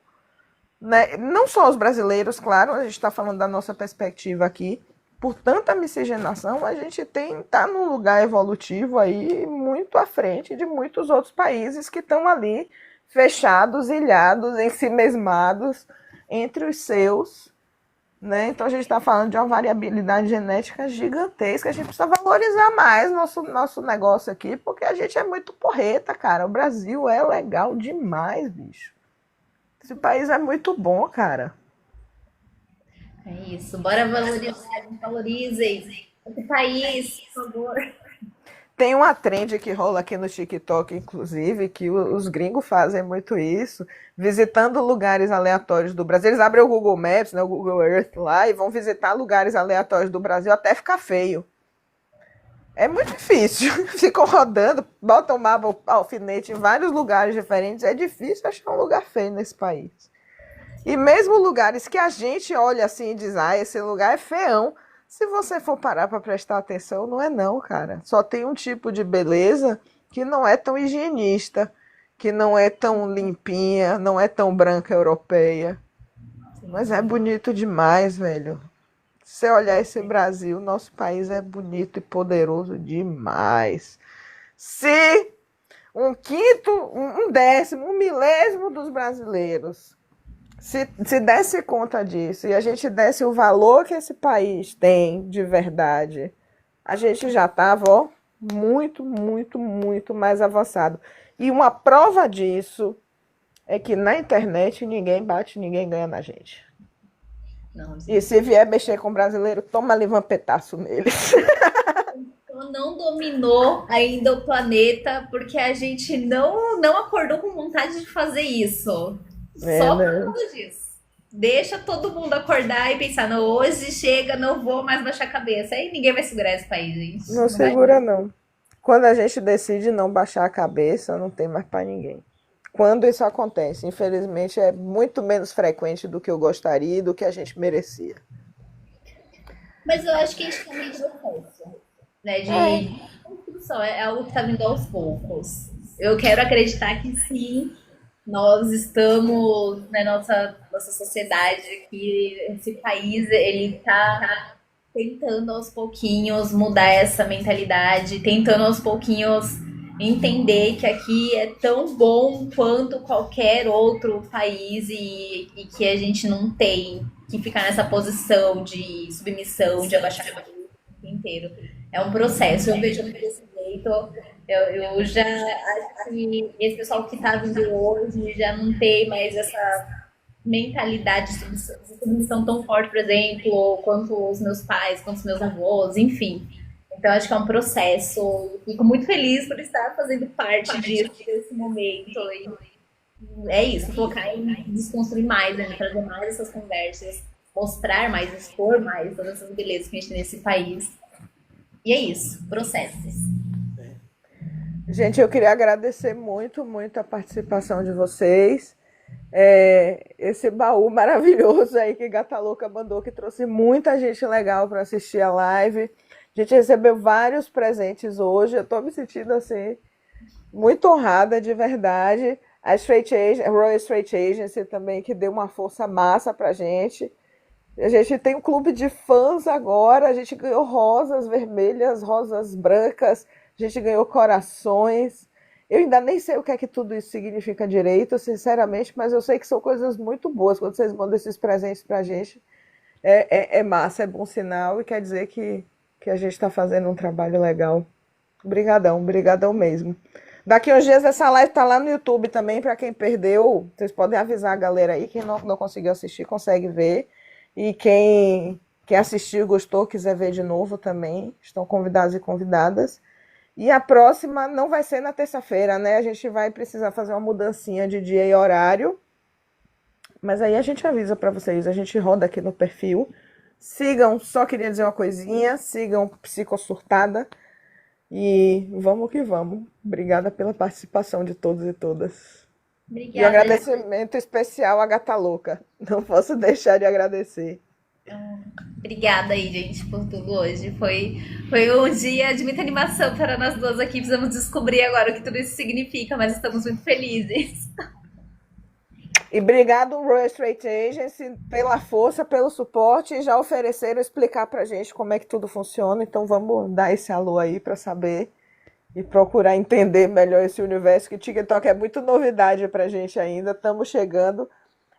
Né? Não só os brasileiros, claro, a gente está falando da nossa perspectiva aqui, por tanta miscigenação, a gente está num lugar evolutivo aí muito à frente de muitos outros países que estão ali fechados, ilhados, ensimesmados entre os seus, né? Então a gente está falando de uma variabilidade genética gigantesca. A gente precisa valorizar mais nosso negócio aqui, porque a gente é muito porreta, cara. O Brasil é legal demais, bicho. Esse país é muito bom, cara. É isso. Bora valorizar, valorizem esse país, por favor. Tem uma trend que rola aqui no TikTok, inclusive, que os gringos fazem muito isso, visitando lugares aleatórios do Brasil. Eles abrem o Google Maps, né, o Google Earth lá, e vão visitar lugares aleatórios do Brasil até ficar feio. É muito difícil. Ficam rodando, botam mapa alfinete em vários lugares diferentes. É difícil achar um lugar feio nesse país. E mesmo lugares que a gente olha assim e diz, ah, esse lugar é feião. Se você for parar para prestar atenção, não é não, cara. Só tem um tipo de beleza que não é tão higienista, que não é tão limpinha, não é tão branca europeia. Mas é bonito demais, velho. Se você olhar esse Brasil, nosso país é bonito e poderoso demais. Se um quinto, um décimo, um milésimo dos brasileiros se desse conta disso e a gente desse o valor que esse país tem de verdade, a gente já estava, ó, muito, muito, muito mais avançado. E uma prova disso é que na internet ninguém bate, ninguém ganha na gente. Não, E se vier mexer com brasileiro, toma ali um petaço neles. não dominou ainda o planeta porque a gente não acordou com vontade de fazer isso. Só por causa disso. Deixa todo mundo acordar e pensar, não, hoje chega, não vou mais baixar a cabeça. Aí ninguém vai segurar esse país, gente. Não segura, não. Quando a gente decide não baixar a cabeça, não tem mais para ninguém. Quando isso acontece, infelizmente, é muito menos frequente do que eu gostaria e do que a gente merecia. Mas eu acho que a gente também de processo, né? De construção, é algo que está vindo aos poucos. Eu quero acreditar que sim, nós estamos na nossa sociedade aqui, esse país, ele está tentando aos pouquinhos mudar essa mentalidade, tentando aos pouquinhos entender que aqui é tão bom quanto qualquer outro país e que a gente não tem que ficar nessa posição de submissão, de abaixar a cabeça o tempo inteiro. É um processo, eu vejo desse jeito. Eu já acho que esse pessoal que está vindo hoje já não tem mais essa mentalidade de submissão tão forte, por exemplo, quanto os meus pais, quanto os meus avós, enfim. Então, acho que é um processo. Fico muito feliz por estar fazendo parte disso, desse momento. E é isso, focar em desconstruir mais, né? Trazer mais essas conversas, mostrar mais, expor mais todas essas belezas que a gente tem nesse país. E é isso, processos. Gente, eu queria agradecer muito, muito a participação de vocês. Esse baú maravilhoso aí que Gata Louca mandou, que trouxe muita gente legal para assistir a live. A gente recebeu vários presentes hoje. Eu estou me sentindo assim, muito honrada, de verdade. A Royal Straight Agency também, que deu uma força massa pra gente. A gente tem um clube de fãs agora. A gente ganhou rosas vermelhas, rosas brancas. A gente ganhou corações. Eu ainda nem sei o que é que tudo isso significa direito, sinceramente, mas eu sei que são coisas muito boas. Quando vocês mandam esses presentes pra gente, é massa, é bom sinal e quer dizer que a gente está fazendo um trabalho legal. Obrigadão, brigadão mesmo. Daqui uns dias essa live tá lá no YouTube também, para quem perdeu, vocês podem avisar a galera aí, quem não conseguiu assistir consegue ver. E quem assistiu, gostou, quiser ver de novo também, estão convidados e convidadas. E a próxima não vai ser na terça-feira, né? A gente vai precisar fazer uma mudancinha de dia e horário. Mas aí a gente avisa para vocês, a gente roda aqui no perfil. Sigam, só queria dizer uma coisinha, sigam Psicossurtada e vamos que vamos. Obrigada pela participação de todos e todas. Obrigada. E agradecimento especial à Gata Louca. Não posso deixar de agradecer. Obrigada aí, gente, por tudo hoje. Foi um dia de muita animação para nós duas aqui. Precisamos descobrir agora o que tudo isso significa, mas estamos muito felizes. E obrigado, Royal Straight Agency, pela força, pelo suporte, e já ofereceram explicar pra gente como é que tudo funciona. Então vamos dar esse alô aí para saber e procurar entender melhor esse universo, que o TikTok é muito novidade pra gente ainda. Estamos chegando.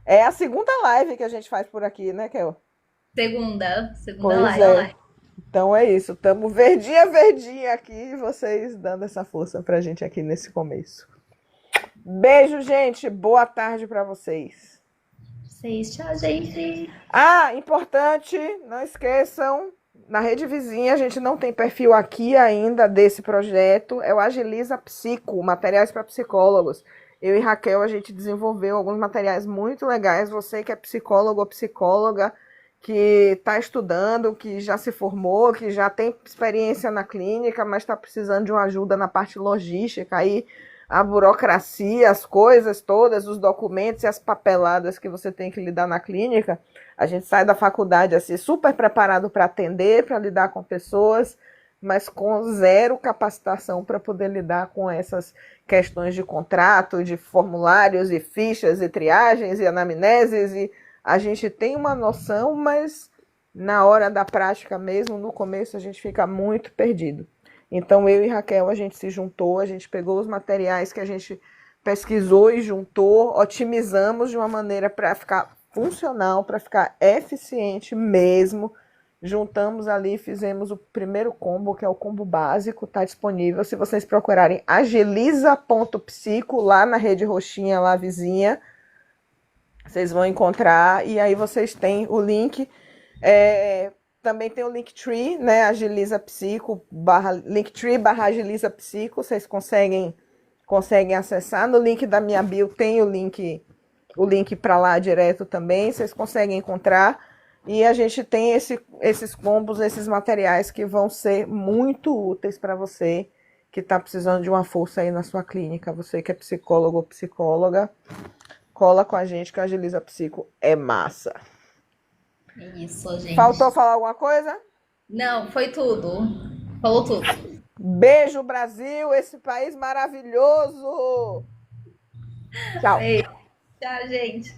É a segunda live que a gente faz por aqui, né, Kel? Segunda Pois live. é. Então é isso. Tamo verdinha aqui, vocês dando essa força pra gente aqui nesse começo. Beijo, gente. Boa tarde pra vocês. Tchau, gente. Ah, importante, não esqueçam, na Rede Vizinha a gente não tem perfil aqui ainda desse projeto, é o Agiliza Psico, materiais para psicólogos. Eu e Raquel, a gente desenvolveu alguns materiais muito legais. Você que é psicólogo ou psicóloga, que está estudando, que já se formou, que já tem experiência na clínica, mas está precisando de uma ajuda na parte logística, aí a burocracia, as coisas todas, os documentos e as papeladas que você tem que lidar na clínica. A gente sai da faculdade assim, super preparado para atender, para lidar com pessoas, mas com zero capacitação para poder lidar com essas questões de contrato, de formulários e fichas e triagens e anamneses. E a gente tem uma noção, mas na hora da prática mesmo, no começo, a gente fica muito perdido. Então, eu e Raquel, a gente se juntou, a gente pegou os materiais que a gente pesquisou e juntou, otimizamos de uma maneira para ficar funcional, para ficar eficiente mesmo. Juntamos ali, fizemos o primeiro combo, que é o combo básico, está disponível. Se vocês procurarem agiliza.psico lá na rede roxinha, lá vizinha, vocês vão encontrar. E aí vocês têm o link. Também tem o Linktree, né? Agiliza Psico, Linktree / Agiliza Psico, vocês conseguem acessar. No link da minha bio tem o link para lá direto também, vocês conseguem encontrar. E a gente tem esses combos, esses materiais que vão ser muito úteis para você que está precisando de uma força aí na sua clínica. Você que é psicólogo ou psicóloga, cola com a gente que a Agiliza Psico é massa. É isso, gente. Faltou falar alguma coisa? Não, foi tudo. Falou tudo. Beijo, Brasil, esse país maravilhoso. Tchau. Beijo. Tchau, gente.